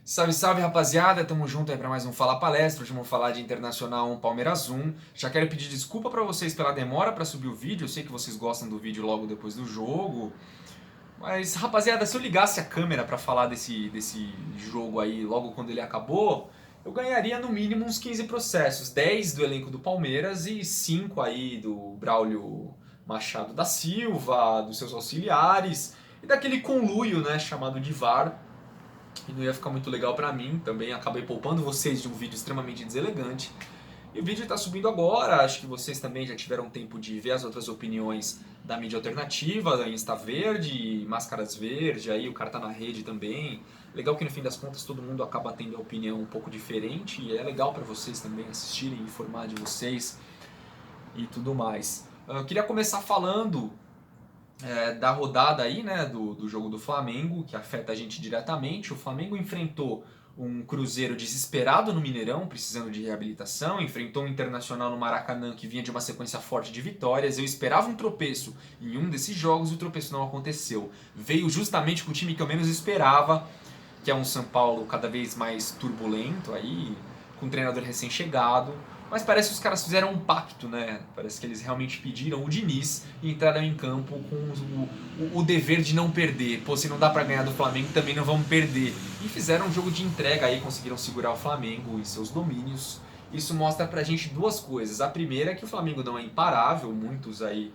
Salve, salve, rapaziada, tamo junto aí pra mais um Fala Palestra. Hoje vamos falar de Internacional 1 Palmeiras 1. Já quero pedir desculpa pra vocês pela demora pra subir o vídeo. Eu sei que vocês gostam do vídeo logo depois do jogo. Mas, rapaziada, se eu ligasse a câmera pra falar desse jogo aí logo quando ele acabou, eu ganharia no mínimo uns 15 processos. 10 do elenco do Palmeiras e 5 aí do Braulio Machado da Silva, dos seus auxiliares e daquele conluio, né, chamado de VAR. E não ia ficar muito legal pra mim, também acabei poupando vocês de um vídeo extremamente deselegante. E o vídeo tá subindo agora, acho que vocês também já tiveram tempo de ver as outras opiniões da mídia alternativa, da Insta Verde, Máscaras Verde, aí o cara tá na rede também. Legal que no fim das contas todo mundo acaba tendo a opinião um pouco diferente e é legal pra vocês também assistirem, informar de vocês e tudo mais. Eu queria começar falando da rodada aí, né, do jogo do Flamengo, que afeta a gente diretamente. O Flamengo enfrentou um Cruzeiro desesperado no Mineirão, precisando de reabilitação, enfrentou um Internacional no Maracanã que vinha de uma sequência forte de vitórias. Eu esperava um tropeço em um desses jogos e o tropeço não aconteceu. Veio justamente com o time que eu menos esperava, que é um São Paulo cada vez mais turbulento aí, com um treinador recém-chegado. Mas parece que os caras fizeram um pacto, né? Parece que eles realmente pediram o Diniz e entraram em campo com o dever de não perder. Pô, se não dá pra ganhar do Flamengo, também não vamos perder. E fizeram um jogo de entrega aí, conseguiram segurar o Flamengo e seus domínios. Isso mostra pra gente duas coisas. A primeira é que o Flamengo não é imparável, muitos aí,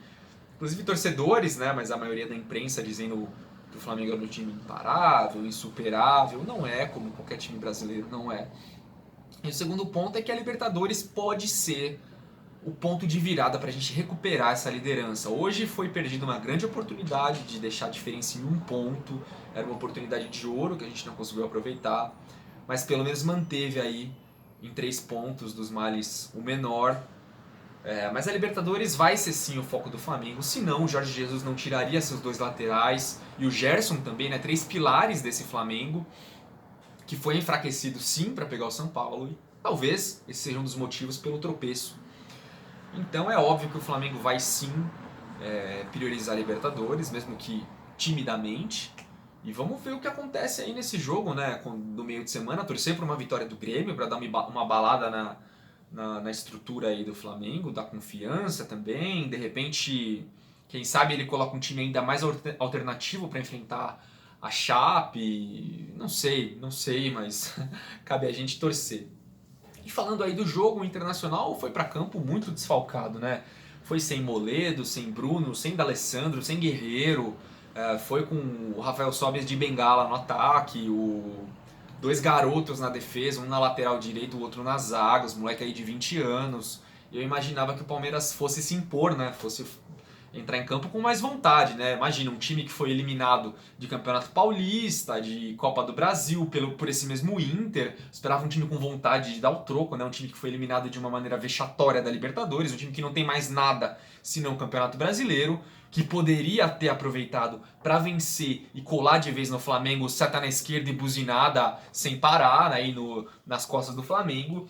inclusive torcedores, né? Mas a maioria da imprensa dizendo que o Flamengo é um time imparável, insuperável. Não é, como qualquer time brasileiro não é. E o segundo ponto é que a Libertadores pode ser o ponto de virada para a gente recuperar essa liderança. Hoje foi perdida uma grande oportunidade de deixar a diferença em um ponto. Era uma oportunidade de ouro que a gente não conseguiu aproveitar, mas pelo menos manteve aí em 3 pontos dos males o menor. Mas a Libertadores vai ser sim o foco do Flamengo, senão o Jorge Jesus não tiraria seus 2 laterais e o Gerson também, né, 3 pilares desse Flamengo, que foi enfraquecido sim para pegar o São Paulo e talvez esse seja um dos motivos pelo tropeço. Então é óbvio que o Flamengo vai sim priorizar a Libertadores, mesmo que timidamente. E vamos ver o que acontece aí nesse jogo, né, no meio de semana, torcer por uma vitória do Grêmio para dar uma balada na estrutura aí do Flamengo, dar confiança também, de repente, quem sabe ele coloca um time ainda mais alternativo para enfrentar a Chape, não sei, mas cabe a gente torcer. E falando aí do jogo, o Internacional foi para campo muito desfalcado, né? Foi sem Moledo, sem Bruno, sem D'Alessandro, sem Guerreiro, foi com o Rafael Sobis de bengala no ataque, dois garotos na defesa, um na lateral direito, o outro na zaga, os moleques aí de 20 anos. Eu imaginava que o Palmeiras fosse se impor, né? Fosse entrar em campo com mais vontade, né? Imagina, um time que foi eliminado de Campeonato Paulista, de Copa do Brasil, por esse mesmo Inter. Esperava um time com vontade de dar o troco, né? Um time que foi eliminado de uma maneira vexatória da Libertadores, um time que não tem mais nada senão o Campeonato Brasileiro, que poderia ter aproveitado para vencer e colar de vez no Flamengo, seta na esquerda e buzinada sem parar, aí nas costas do Flamengo.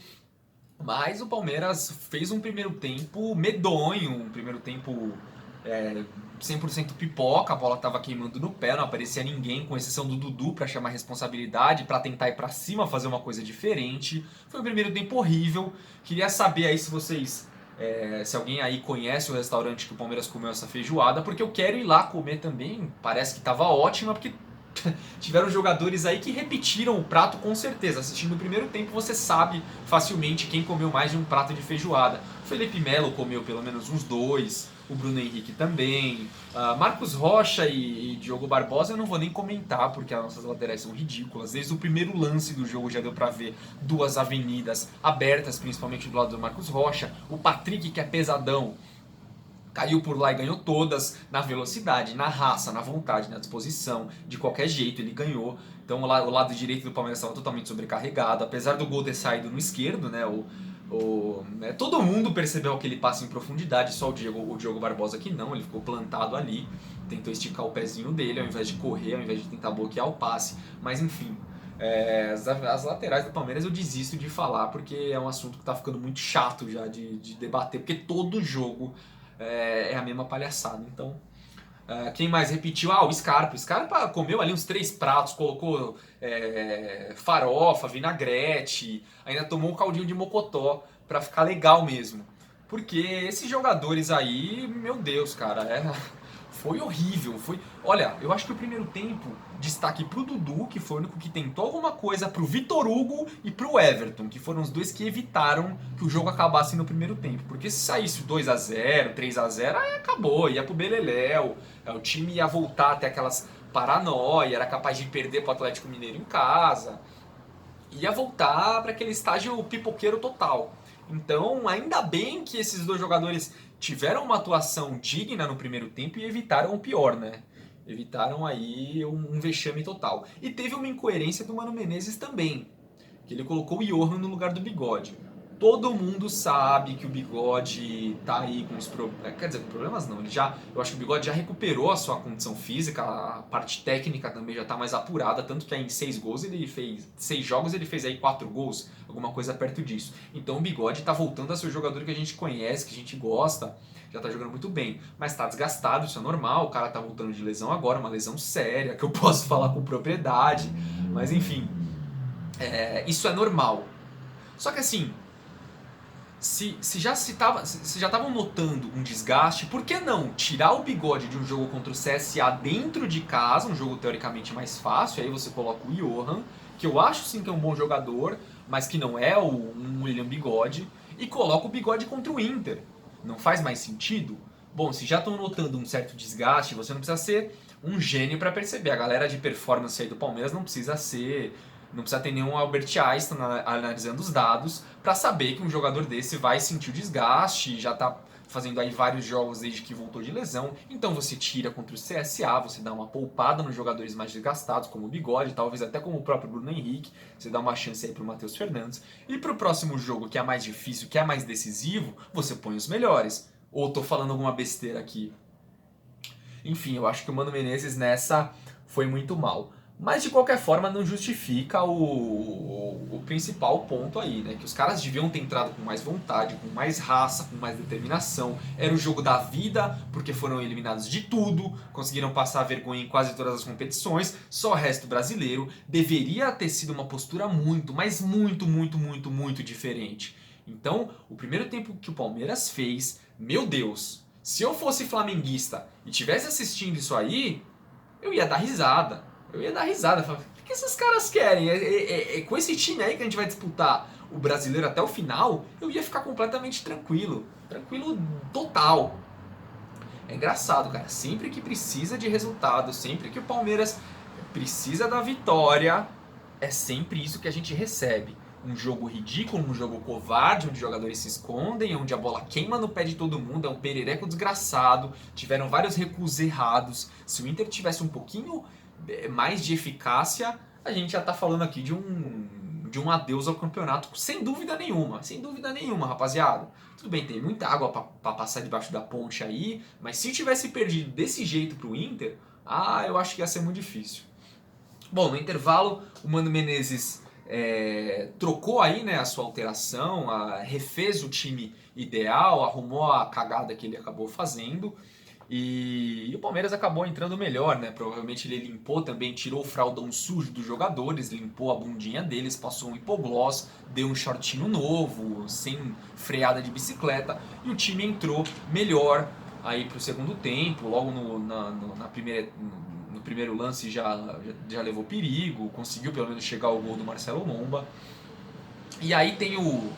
Mas o Palmeiras fez um primeiro tempo medonho, um primeiro tempo 100% pipoca, a bola tava queimando no pé, não aparecia ninguém, com exceção do Dudu para chamar responsabilidade, para tentar ir para cima, fazer uma coisa diferente. Foi um primeiro tempo horrível. Queria saber aí se vocês, se alguém aí conhece o restaurante que o Palmeiras comeu essa feijoada, porque eu quero ir lá comer também. Parece que tava ótima, porque tiveram jogadores aí que repetiram o prato com certeza. Assistindo o primeiro tempo você sabe facilmente quem comeu mais de um prato de feijoada. O Felipe Melo comeu pelo menos uns 2, o Bruno Henrique também. Marcos Rocha e Diogo Barbosa eu não vou nem comentar, porque as nossas laterais são ridículas. Desde o primeiro lance do jogo já deu pra ver 2 avenidas abertas, principalmente do lado do Marcos Rocha. O Patrick, que é pesadão, caiu por lá e ganhou todas, na velocidade, na raça, na vontade, na disposição, de qualquer jeito ele ganhou. Então o lado direito do Palmeiras estava totalmente sobrecarregado, apesar do gol ter saído no esquerdo, né? Todo mundo percebeu aquele passe em profundidade, só o Diogo Barbosa que não, ele ficou plantado ali, tentou esticar o pezinho dele ao invés de correr, ao invés de tentar bloquear o passe, mas enfim. As laterais do Palmeiras eu desisto de falar porque é um assunto que está ficando muito chato já de debater, porque todo jogo é a mesma palhaçada. Então Quem mais repetiu? Ah, o Scarpa. O Scarpa comeu ali uns 3 pratos, colocou farofa, vinagrete, ainda tomou um caldinho de mocotó pra ficar legal mesmo. Porque esses jogadores aí, meu Deus, cara, foi horrível. Olha, eu acho que o primeiro tempo, destaque pro Dudu, que foi o único que tentou alguma coisa, pro Vitor Hugo e pro Everton, que foram os dois que evitaram que o jogo acabasse no primeiro tempo. Porque se saísse 2-0, 3-0, aí acabou, ia pro beleléu, o time ia voltar até aquelas paranoia, era capaz de perder pro Atlético Mineiro em casa, ia voltar para aquele estágio pipoqueiro total. Então, ainda bem que esses dois jogadores tiveram uma atuação digna no primeiro tempo e evitaram o pior, né? Evitaram aí um vexame total. E teve uma incoerência do Mano Menezes também, que ele colocou o Johan no lugar do Bigode. Todo mundo sabe que o Bigode tá aí com os problemas. Quer dizer, problemas não. Eu acho que o Bigode já recuperou a sua condição física, a parte técnica também já tá mais apurada, tanto que aí em 6 gols ele fez. 6 jogos ele fez aí 4 gols, alguma coisa perto disso. Então o Bigode tá voltando a ser o jogador que a gente conhece, que a gente gosta, já tá jogando muito bem. Mas tá desgastado, isso é normal, o cara tá voltando de lesão agora, uma lesão séria, que eu posso falar com propriedade. Mas enfim, isso é normal. Só que assim, se já estavam notando um desgaste, por que não tirar o Bigode de um jogo contra o CSA dentro de casa, um jogo teoricamente mais fácil, aí você coloca o Johan, que eu acho sim que é um bom jogador, mas que não é um William Bigode, e coloca o Bigode contra o Inter. Não faz mais sentido? Bom, se já estão notando um certo desgaste, você não precisa ser um gênio para perceber. A galera de performance aí do Palmeiras não precisa ter nenhum Albert Einstein analisando os dados para saber que um jogador desse vai sentir o desgaste, já está fazendo aí vários jogos desde que voltou de lesão. Então você tira contra o CSA, você dá uma poupada nos jogadores mais desgastados, como o Bigode, talvez até como o próprio Bruno Henrique, você dá uma chance aí pro Matheus Fernandes. E pro próximo jogo, que é mais difícil, que é mais decisivo, você põe os melhores. Ou tô falando alguma besteira aqui? Enfim, eu acho que o Mano Menezes nessa foi muito mal. Mas de qualquer forma não justifica o principal ponto aí, né? Que os caras deviam ter entrado com mais vontade, com mais raça, com mais determinação. Era o jogo da vida, porque foram eliminados de tudo, conseguiram passar vergonha em quase todas as competições, só resto brasileiro. Deveria ter sido uma postura muito, mas muito, muito, muito, muito diferente. Então, o primeiro tempo que o Palmeiras fez, meu Deus, se eu fosse flamenguista e tivesse assistindo isso aí, eu ia dar risada. Falar, o que esses caras querem? Com esse time aí que a gente vai disputar o brasileiro até o final, eu ia ficar completamente tranquilo. Tranquilo total. É engraçado, cara. Sempre que precisa de resultado, sempre que o Palmeiras precisa da vitória, é sempre isso que a gente recebe. Um jogo ridículo, um jogo covarde, onde os jogadores se escondem, onde a bola queima no pé de todo mundo, é um perereco desgraçado, tiveram vários recuos errados. Se o Inter tivesse um pouquinho mais de eficácia, a gente já tá falando aqui de um adeus ao campeonato, sem dúvida nenhuma, rapaziada. Tudo bem, tem muita água para passar debaixo da ponte aí, mas se tivesse perdido desse jeito pro Inter, eu acho que ia ser muito difícil. Bom, no intervalo, o Mano Menezes trocou aí, né, a sua alteração, refez o time ideal, arrumou a cagada que ele acabou fazendo. E o Palmeiras acabou entrando melhor, né? Provavelmente ele limpou também, tirou o fraldão sujo dos jogadores, limpou a bundinha deles, passou um hipogloss, deu um shortinho novo, sem freada de bicicleta, e o time entrou melhor aí pro segundo tempo, logo no primeiro lance já levou perigo, conseguiu pelo menos chegar ao gol do Marcelo Lomba. E aí tem o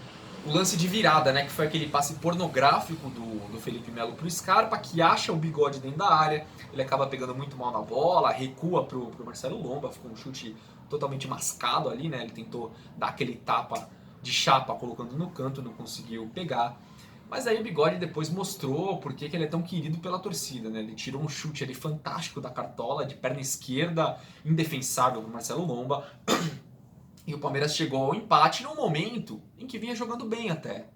lance de virada, né, que foi aquele passe pornográfico do Felipe Melo pro Scarpa, que acha o Bigode dentro da área, ele acaba pegando muito mal na bola, recua pro Marcelo Lomba, ficou um chute totalmente mascado ali, né, ele tentou dar aquele tapa de chapa colocando no canto, não conseguiu pegar. Mas aí o Bigode depois mostrou por que ele é tão querido pela torcida, né? Ele tirou um chute ali fantástico da cartola, de perna esquerda, indefensável pro Marcelo Lomba. E o Palmeiras chegou ao empate num momento em que vinha jogando bem até.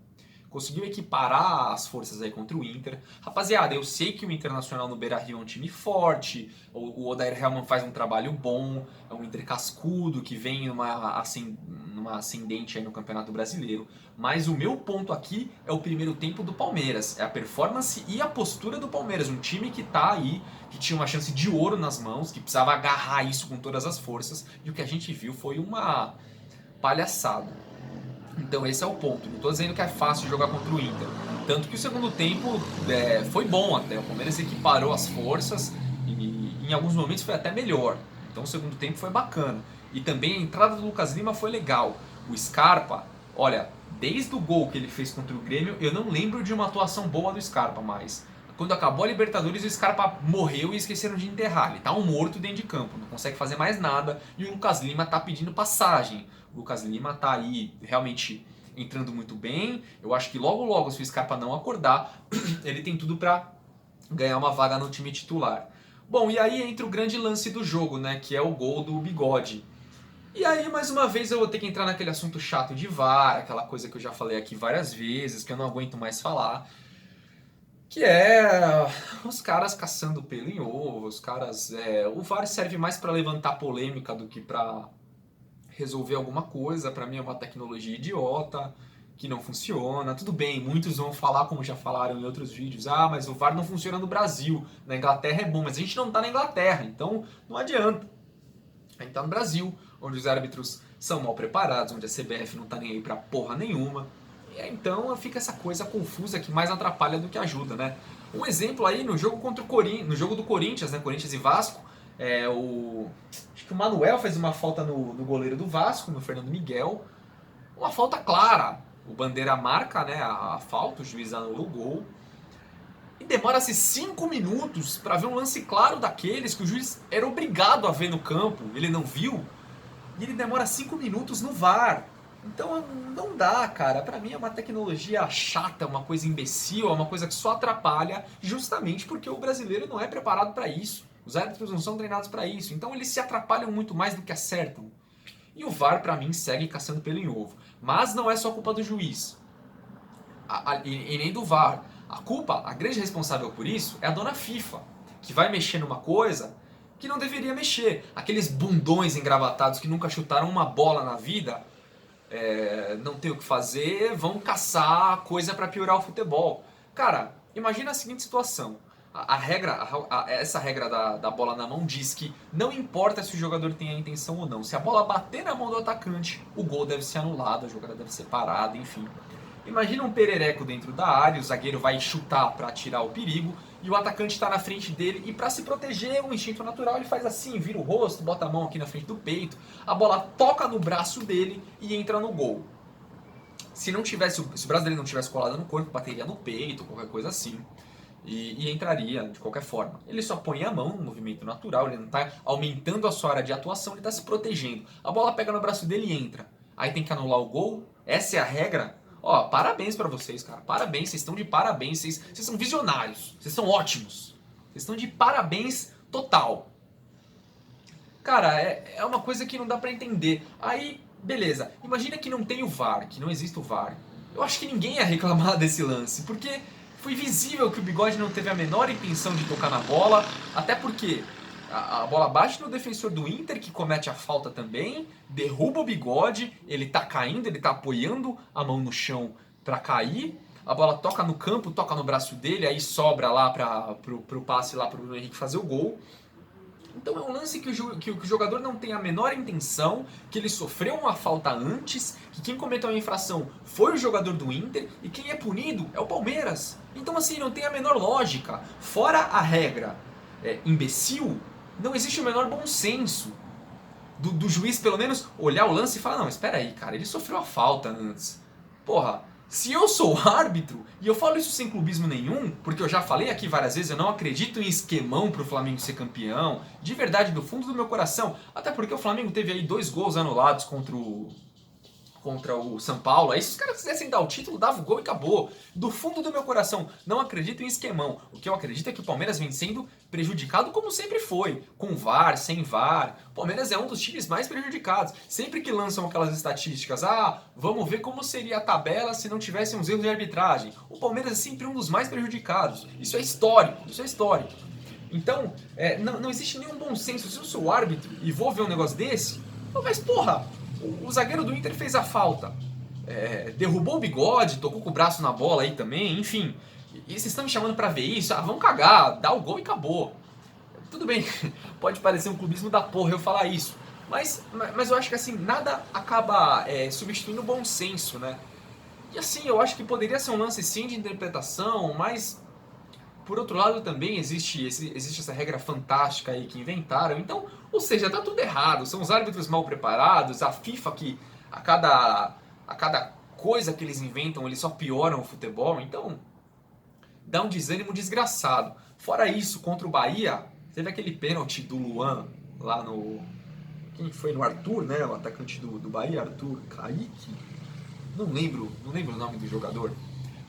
Conseguiu equiparar as forças aí contra o Inter. Rapaziada, eu sei que o Internacional no Beira-Rio é um time forte, o Odair Hellmann faz um trabalho bom, é um Inter cascudo que vem numa numa ascendente aí no Campeonato Brasileiro. Mas o meu ponto aqui é o primeiro tempo do Palmeiras. É a performance e a postura do Palmeiras. Um time que tá aí, que tinha uma chance de ouro nas mãos, que precisava agarrar isso com todas as forças. E o que a gente viu foi uma palhaçada. Então esse é o ponto. Não tô dizendo que é fácil jogar contra o Inter. Tanto que o segundo tempo foi bom até. O Palmeiras equiparou as forças e em alguns momentos foi até melhor. Então o segundo tempo foi bacana. E também a entrada do Lucas Lima foi legal. O Scarpa, olha, desde o gol que ele fez contra o Grêmio, eu não lembro de uma atuação boa do Scarpa mais. Quando acabou a Libertadores, o Scarpa morreu e esqueceram de enterrar. Ele tá um morto dentro de campo, não consegue fazer mais nada. E o Lucas Lima tá pedindo passagem. O Lucas Lima tá aí realmente entrando muito bem. Eu acho que logo logo, se o Scarpa não acordar, ele tem tudo pra ganhar uma vaga no time titular. Bom, e aí entra o grande lance do jogo, né, que é o gol do Bigode. E aí, mais uma vez, eu vou ter que entrar naquele assunto chato de VAR, aquela coisa que eu já falei aqui várias vezes, que eu não aguento mais falar, que é os caras caçando pelo em ovo, os caras... o VAR serve mais para levantar polêmica do que para resolver alguma coisa. Para mim é uma tecnologia idiota, que não funciona. Tudo bem, muitos vão falar, como já falaram em outros vídeos, mas o VAR não funciona no Brasil, na Inglaterra é bom, mas a gente não tá na Inglaterra, então não adianta. A gente tá no Brasil, onde os árbitros são mal preparados, onde a CBF não tá nem aí pra porra nenhuma. E aí, então fica essa coisa confusa que mais atrapalha do que ajuda, né? Um exemplo aí no jogo contra o Corinthians, no jogo do Corinthians, né? Corinthians e Vasco, acho que o Manuel fez uma falta no goleiro do Vasco, no Fernando Miguel. Uma falta clara. O Bandeira marca, né, a falta, o juiz anula o gol. E demora-se 5 minutos para ver um lance claro daqueles que o juiz era obrigado a ver no campo, ele não viu. E ele demora 5 minutos no VAR. Então não dá, cara. Pra mim é uma tecnologia chata, uma coisa imbecil, é uma coisa que só atrapalha justamente porque o brasileiro não é preparado para isso. Os árbitros não são treinados para isso. Então eles se atrapalham muito mais do que acertam. E o VAR, pra mim, segue caçando pelo em ovo. Mas não é só culpa do juiz. E nem do VAR. A grande responsável por isso, é a dona FIFA, que vai mexer numa coisa que não deveria mexer. Aqueles bundões engravatados que nunca chutaram uma bola na vida, não tem o que fazer, vão caçar coisa pra piorar o futebol. Cara, imagina a seguinte situação. Essa regra da bola na mão diz que não importa se o jogador tem a intenção ou não. Se a bola bater na mão do atacante, o gol deve ser anulado, a jogada deve ser parada, enfim. Imagina um perereco dentro da área, o zagueiro vai chutar para tirar o perigo e o atacante está na frente dele e para se proteger, o instinto natural, ele faz assim, vira o rosto, bota a mão aqui na frente do peito, a bola toca no braço dele e entra no gol. Se o braço dele não tivesse colado no corpo, bateria no peito, qualquer coisa assim. E entraria de qualquer forma. Ele só põe a mão no movimento natural, ele não está aumentando a sua área de atuação, ele está se protegendo. A bola pega no braço dele e entra. Aí tem que anular o gol? Essa é a regra? Ó, parabéns pra vocês, cara. Parabéns, vocês estão de parabéns. Vocês são visionários. Vocês são ótimos. Vocês estão de parabéns total. Cara, é uma coisa que não dá pra entender. Aí, beleza. Imagina que não tem o VAR, que não existe o VAR. Eu acho que ninguém ia reclamar desse lance, porque foi visível que o Bigode não teve a menor intenção de tocar na bola, até porque a bola bate no defensor do Inter, que comete a falta também, derruba o Bigode, ele tá caindo, ele tá apoiando a mão no chão pra cair, a bola toca no campo, toca no braço dele, aí sobra lá pro passe lá pro Bruno Henrique fazer o gol. Então é um lance que o jogador não tem a menor intenção, que ele sofreu uma falta antes, que quem cometeu a infração foi o jogador do Inter e quem é punido é o Palmeiras. Então assim, não tem a menor lógica. Fora a regra imbecil, não existe o menor bom senso do juiz pelo menos olhar o lance e falar, não, espera aí, cara, ele sofreu a falta antes. Porra, se eu sou árbitro, e eu falo isso sem clubismo nenhum, porque eu já falei aqui várias vezes, eu não acredito em esquemão pro Flamengo ser campeão, de verdade, do fundo do meu coração, até porque o Flamengo teve aí 2 gols anulados contra o São Paulo, aí se os caras quisessem dar o título, dava o gol e acabou. Do fundo do meu coração, não acredito em esquemão. O que eu acredito é que o Palmeiras vem sendo prejudicado como sempre foi, com VAR, sem VAR. O Palmeiras é um dos times mais prejudicados. Sempre que lançam aquelas estatísticas, vamos ver como seria a tabela se não tivessem os erros de arbitragem. O Palmeiras é sempre um dos mais prejudicados. Isso é histórico, isso é histórico. Então, não existe nenhum bom senso. Se eu sou árbitro e vou ver um negócio desse, mas porra, O zagueiro do Inter fez a falta. Derrubou o Bigode, tocou com o braço na bola aí também, enfim. E vocês estão me chamando pra ver isso? Ah, vamos cagar, dá o gol e acabou. Tudo bem, pode parecer um clubismo da porra eu falar isso. Mas eu acho que assim, nada acaba substituindo o bom senso, né? E assim, eu acho que poderia ser um lance sim de interpretação, mas por outro lado também existe essa regra fantástica aí que inventaram. Então, ou seja, tá tudo errado. São os árbitros mal preparados, a FIFA que a cada coisa que eles inventam, eles só pioram o futebol. Então, dá um desânimo desgraçado. Fora isso, contra o Bahia, teve aquele pênalti do Luan lá no... Quem foi? No Arthur, né? O atacante do Bahia, Arthur Kaique. Não lembro o nome do jogador.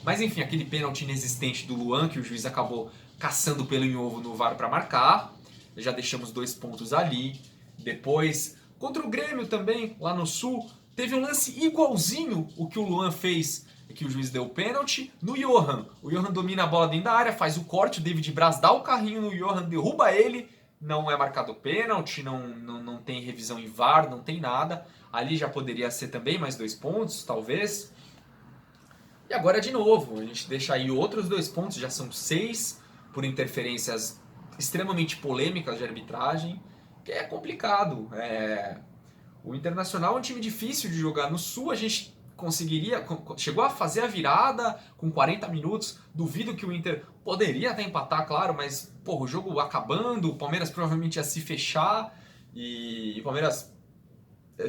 Mas enfim, aquele pênalti inexistente do Luan, que o juiz acabou caçando pelo em ovo no VAR para marcar. Já deixamos 2 pontos ali. Depois, contra o Grêmio também, lá no Sul, teve um lance igualzinho o que o Luan fez, que o juiz deu o pênalti, no Johan. O Johan domina a bola dentro da área, faz o corte, o David Braz dá o carrinho no Johan, derruba ele, não é marcado pênalti, não tem revisão em VAR, não tem nada. Ali já poderia ser também mais 2 pontos, talvez. E agora de novo, a gente deixa aí outros 2 pontos, já são 6, por interferências extremamente polêmicas de arbitragem, que é complicado. O Internacional é um time difícil de jogar. No Sul a gente chegou a fazer a virada com 40 minutos, duvido que o Inter poderia até empatar, claro, mas porra, o jogo acabando, o Palmeiras provavelmente ia se fechar, e o Palmeiras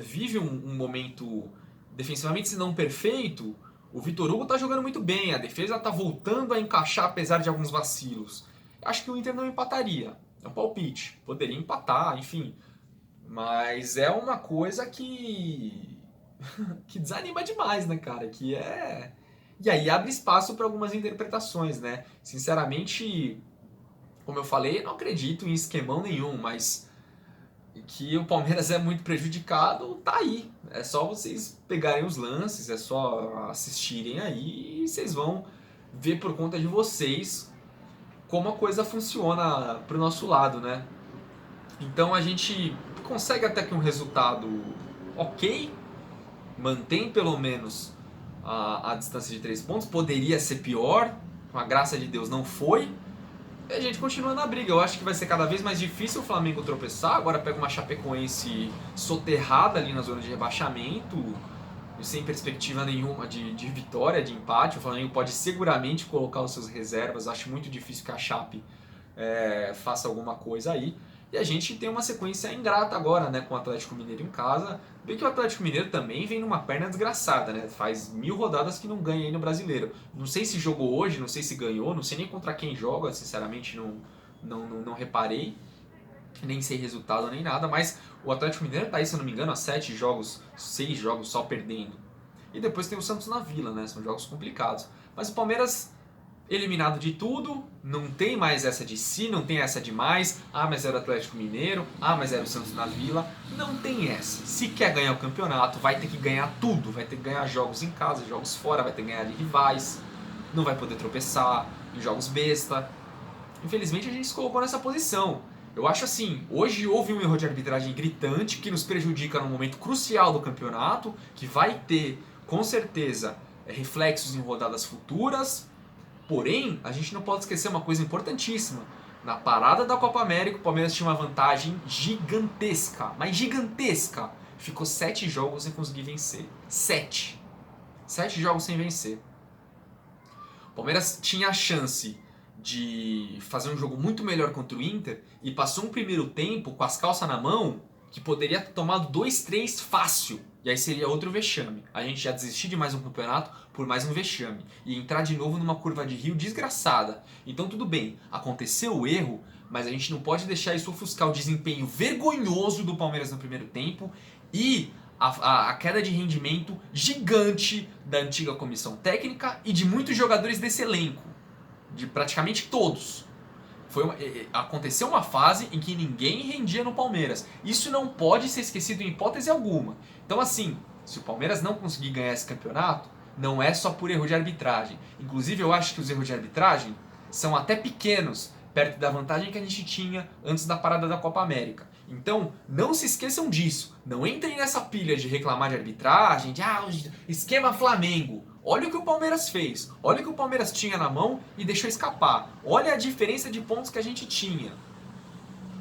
vive um momento defensivamente, se não perfeito. O Vitor Hugo tá jogando muito bem, a defesa tá voltando a encaixar apesar de alguns vacilos. Acho que o Inter não empataria, é um palpite, poderia empatar, enfim, mas é uma coisa que desanima demais, né, cara, E aí abre espaço para algumas interpretações, né, sinceramente, como eu falei, eu não acredito em esquemão nenhum, mas que o Palmeiras é muito prejudicado, tá aí. É só vocês pegarem os lances, é só assistirem aí e vocês vão ver por conta de vocês como a coisa funciona pro nosso lado, né? Então a gente consegue até que um resultado ok, mantém pelo menos a distância de 3 pontos, poderia ser pior, com a graça de Deus não foi. E a gente continua na briga. Eu acho que vai ser cada vez mais difícil o Flamengo tropeçar. Agora pega uma Chapecoense soterrada ali na zona de rebaixamento, sem perspectiva nenhuma de vitória, de empate. O Flamengo pode seguramente colocar os seus reservas. Acho muito difícil que a Chape faça alguma coisa aí. E a gente tem uma sequência ingrata agora, né, com o Atlético Mineiro em casa. Bem que o Atlético Mineiro também vem numa perna desgraçada, né? Faz 1000 rodadas que não ganha aí no Brasileiro. Não sei se jogou hoje, não sei se ganhou, não sei nem contra quem joga, sinceramente não reparei. Nem sei resultado nem nada, mas o Atlético Mineiro tá aí, se eu não me engano, há 7 jogos, 6 jogos só perdendo. E depois tem o Santos na Vila, né? São jogos complicados. Mas o Palmeiras eliminado de tudo, não tem mais essa de si, não tem essa de mais, mas era o Atlético Mineiro, mas era o Santos na Vila, não tem essa. Se quer ganhar o campeonato, vai ter que ganhar tudo, vai ter que ganhar jogos em casa, jogos fora, vai ter que ganhar de rivais, não vai poder tropeçar em jogos besta. Infelizmente a gente se colocou nessa posição. Eu acho assim, hoje houve um erro de arbitragem gritante que nos prejudica num momento crucial do campeonato, que vai ter, com certeza, reflexos em rodadas futuras. Porém, a gente não pode esquecer uma coisa importantíssima. Na parada da Copa América, o Palmeiras tinha uma vantagem gigantesca, mas gigantesca. Ficou 7 jogos sem conseguir vencer. 7 jogos sem vencer. O Palmeiras tinha a chance de fazer um jogo muito melhor contra o Inter e passou um primeiro tempo com as calças na mão que poderia ter tomado 2-3 fácil. E aí seria outro vexame. A gente ia desistir de mais um campeonato por mais um vexame. E entrar de novo numa curva de rio desgraçada. Então tudo bem, aconteceu o erro, mas a gente não pode deixar isso ofuscar o desempenho vergonhoso do Palmeiras no primeiro tempo e a queda de rendimento gigante da antiga comissão técnica e de muitos jogadores desse elenco. De praticamente todos. Aconteceu uma fase em que ninguém rendia no Palmeiras. Isso não pode ser esquecido em hipótese alguma. Então assim, se o Palmeiras não conseguir ganhar esse campeonato, não é só por erro de arbitragem. Inclusive eu acho que os erros de arbitragem são até pequenos, perto da vantagem que a gente tinha antes da parada da Copa América. Então, não se esqueçam disso. Não entrem nessa pilha de reclamar de arbitragem, de esquema Flamengo. Olha o que o Palmeiras fez. Olha o que o Palmeiras tinha na mão e deixou escapar. Olha a diferença de pontos que a gente tinha.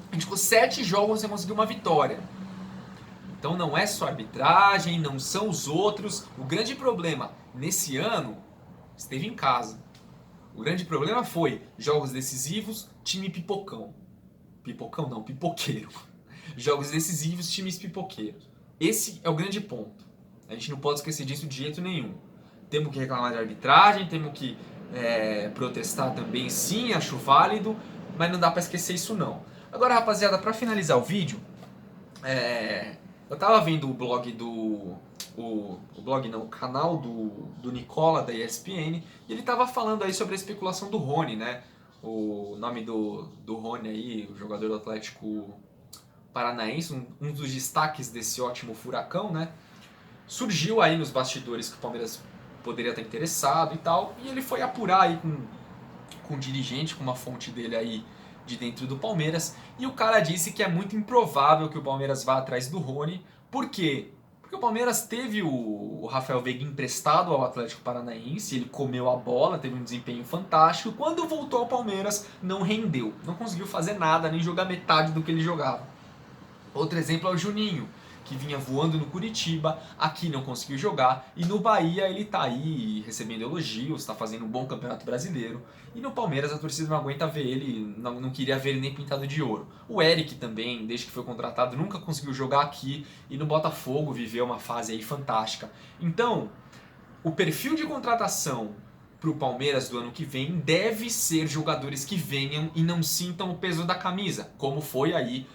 A gente ficou 7 jogos sem conseguir uma vitória. Então não é só arbitragem, não são os outros. O grande problema nesse ano esteve em casa. O grande problema foi jogos decisivos, time pipocão. Pipocão não, pipoqueiro. Jogos decisivos, times pipoqueiros. Esse é o grande ponto. A gente não pode esquecer disso de jeito nenhum. Temos que reclamar de arbitragem, temos que protestar também, sim, acho válido, mas não dá pra esquecer isso não. Agora, rapaziada, pra finalizar o vídeo, eu tava vendo o blog o canal do Nicola da ESPN, e ele tava falando aí sobre a especulação do Rony, né? O nome do Rony aí, o jogador do Atlético Paranaense, um dos destaques desse ótimo furacão, né? Surgiu aí nos bastidores que o Palmeiras poderia estar interessado e tal, e ele foi apurar aí com um dirigente, com uma fonte dele aí de dentro do Palmeiras, e o cara disse que é muito improvável que o Palmeiras vá atrás do Rony. Por quê? Porque o Palmeiras teve o Rafael Veiga emprestado ao Atlético Paranaense, ele comeu a bola, teve um desempenho fantástico, quando voltou ao Palmeiras não rendeu, não conseguiu fazer nada, nem jogar metade do que ele jogava. Outro exemplo é o Juninho, que vinha voando no Curitiba, aqui não conseguiu jogar, e no Bahia ele tá aí recebendo elogios, tá fazendo um bom campeonato brasileiro, e no Palmeiras a torcida não aguenta ver ele, não queria ver ele nem pintado de ouro. O Eric também, desde que foi contratado, nunca conseguiu jogar aqui, e no Botafogo viveu uma fase aí fantástica. Então, o perfil de contratação para o Palmeiras do ano que vem deve ser jogadores que venham e não sintam o peso da camisa, como foi aí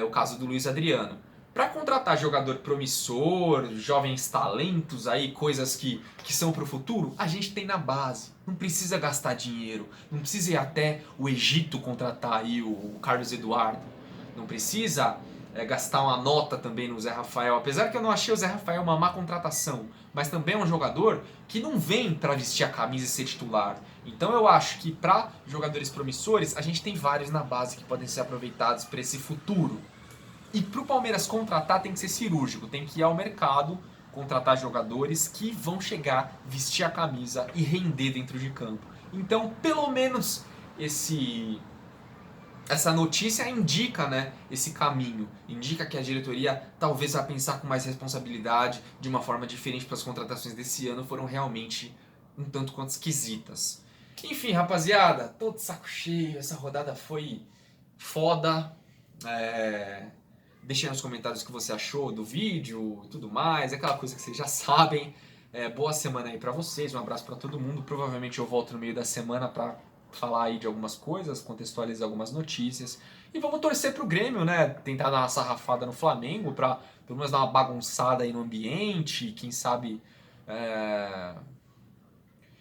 o caso do Luiz Adriano. Para contratar jogador promissor, jovens talentos, aí, coisas que são para o futuro, a gente tem na base. Não precisa gastar dinheiro, não precisa ir até o Egito contratar aí o Carlos Eduardo. Não precisa gastar uma nota também no Zé Rafael, apesar que eu não achei o Zé Rafael uma má contratação, mas também é um jogador que não vem para vestir a camisa e ser titular. Então eu acho que para jogadores promissores, a gente tem vários na base que podem ser aproveitados para esse futuro. E pro Palmeiras contratar tem que ser cirúrgico, tem que ir ao mercado, contratar jogadores que vão chegar, vestir a camisa e render dentro de campo. Então, pelo menos essa notícia indica, né, esse caminho, indica que a diretoria talvez vá pensar com mais responsabilidade, de uma forma diferente, para as contratações desse ano foram realmente um tanto quanto esquisitas. Enfim, rapaziada, tô de saco cheio, essa rodada foi foda. Deixe aí nos comentários o que você achou do vídeo e tudo mais, aquela coisa que vocês já sabem. Boa semana aí pra vocês, um abraço pra todo mundo. Provavelmente eu volto no meio da semana pra falar aí de algumas coisas, contextualizar algumas notícias. E vamos torcer pro Grêmio, né? Tentar dar uma sarrafada no Flamengo pra pelo menos dar uma bagunçada aí no ambiente. Quem sabe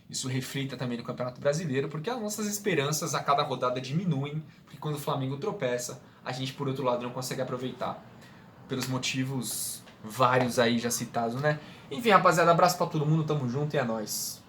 isso reflita também no Campeonato Brasileiro, porque as nossas esperanças a cada rodada diminuem, porque quando o Flamengo tropeça, a gente, por outro lado, não consegue aproveitar. Pelos motivos vários aí já citados, né? Enfim, rapaziada, abraço pra todo mundo, tamo junto e é nóis.